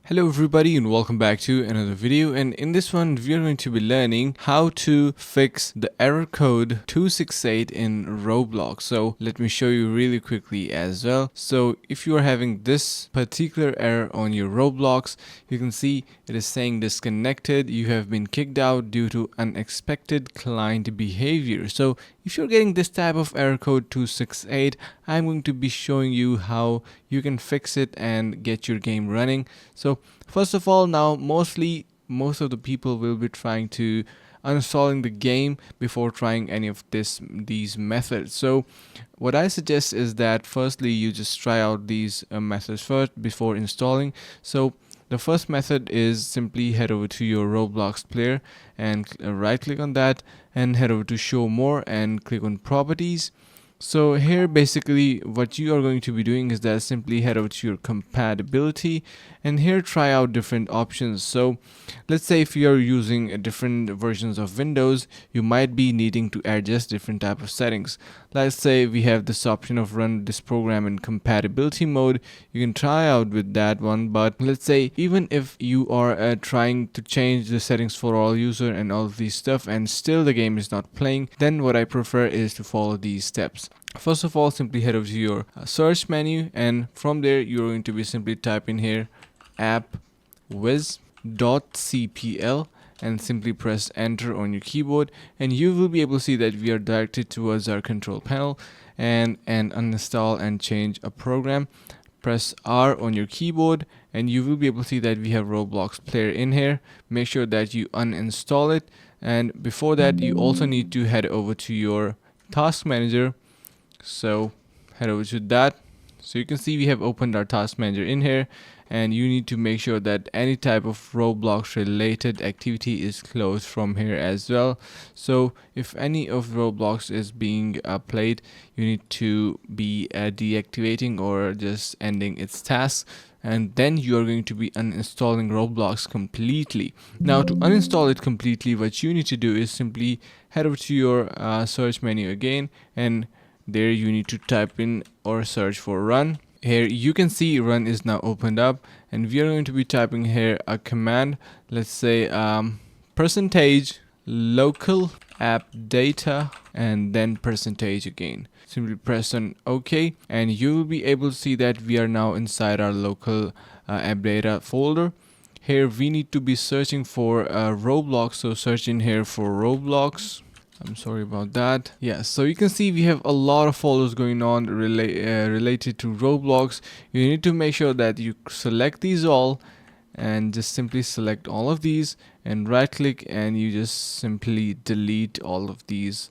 Hello everybody and welcome back to another video, and in this one we are going to be learning how to fix the error code 268 in Roblox. So let me show you really quickly as well. So if you are having this particular error on your Roblox, you can see it is saying disconnected, you have been kicked out due to unexpected client behavior. So if you're getting this type of error code 268, I'm going to be showing you how you can fix it and get your game running. So first of all, now most of the people will be trying to uninstalling the game before trying any of these methods. So what I suggest is that firstly you just try out these methods first before installing. So the first method is simply head over to your Roblox player and right click on that and head over to show more and click on properties. So here basically what you are going to be doing is that simply head over to your compatibility and here try out different options. So let's say if you are using different versions of Windows, you might be needing to adjust different type of settings. Let's say we have this option of run this program in compatibility mode. You can try out with that one, but let's say even if you are trying to change the settings for all user and all of these stuff and still the game is not playing, then what I prefer is to follow these steps. First of all, simply head over to your search menu, and from there you're going to be simply type in here appwiz.cpl and simply press enter on your keyboard, and you will be able to see that we are directed towards our control panel and uninstall and change a program. Press R on your keyboard and you will be able to see that we have Roblox player in here. Make sure that you uninstall it, and before that you also need to head over to your task manager. So head over to that. So you can see we have opened our task manager in here, and you need to make sure that any type of Roblox related activity is closed from here as well. So if any of Roblox is being played, you need to be deactivating or just ending its tasks, and then you are going to be uninstalling Roblox completely. Now to uninstall it completely, what you need to do is simply head over to your search menu again, and there you need to type in or search for run. Here you can see run is now opened up, and we are going to be typing here a command. Let's say percentage local app data and then percentage again. Simply press on OK and you will be able to see that we are now inside our local app data folder. Here we need to be searching for Roblox, so search in here for Roblox. I'm sorry about that. Yeah, so you can see we have a lot of folders going on related to Roblox. You need to make sure that you select these all and just simply select all of these and right click, and you just simply delete all of these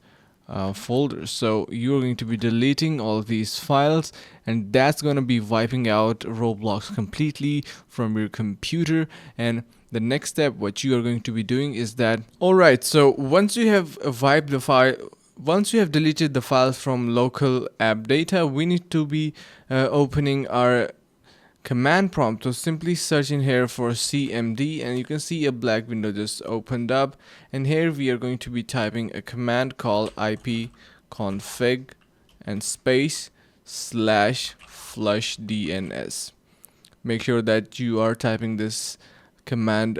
folders. So you're going to be deleting all of these files, and that's going to be wiping out Roblox completely from your computer. And the next step what you are going to be doing is that, alright, so once you have wiped the file, once you have deleted the files from local app data, we need to be opening our command prompt. So simply search in here for cmd and you can see a black window just opened up, and here we are going to be typing a command called ipconfig and space /flush DNS. Make sure that you are typing this command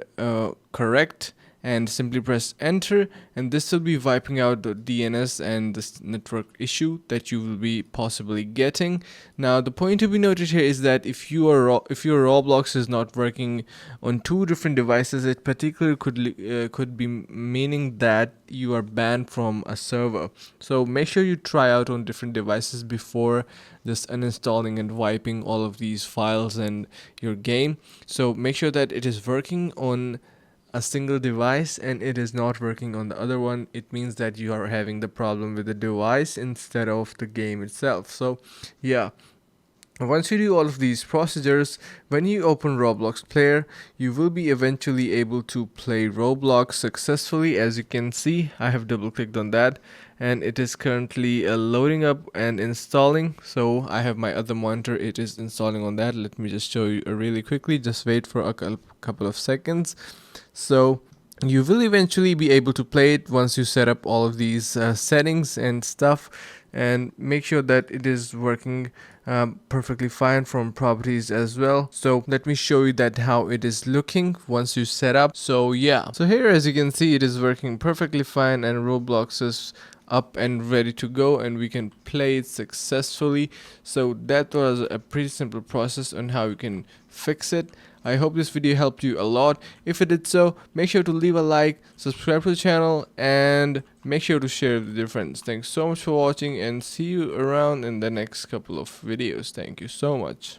correct and simply press enter, and this will be wiping out the DNS and this network issue that you will be possibly getting. Now the point to be noted here is that if your Roblox is not working on two different devices, it particularly could be meaning that you are banned from a server. So make sure you try out on different devices before just uninstalling and wiping all of these files and your game. So make sure that it is working on a single device and it is not working on the other one. It means that you are having the problem with the device instead of the game itself. So yeah, once you do all of these procedures, when you open Roblox player, you will be eventually able to play Roblox successfully. As you can see, I have double clicked on that and it is currently loading up and installing. So I have my other monitor, it is installing on that. Let me just show you really quickly, just wait for a couple of seconds. So you will eventually be able to play it once you set up all of these settings and stuff. and make sure that it is working perfectly fine from properties as well. So let me show you that how it is looking once you set up. So yeah, so here as you can see, it is working perfectly fine and Roblox is up and ready to go, and we can play it successfully. So that was a pretty simple process on how you can fix it. I hope this video helped you a lot. If it did so, make sure to leave a like, subscribe to the channel, and make sure to share with your friends. Thanks so much for watching, and see you around in the next couple of videos. Thank you so much.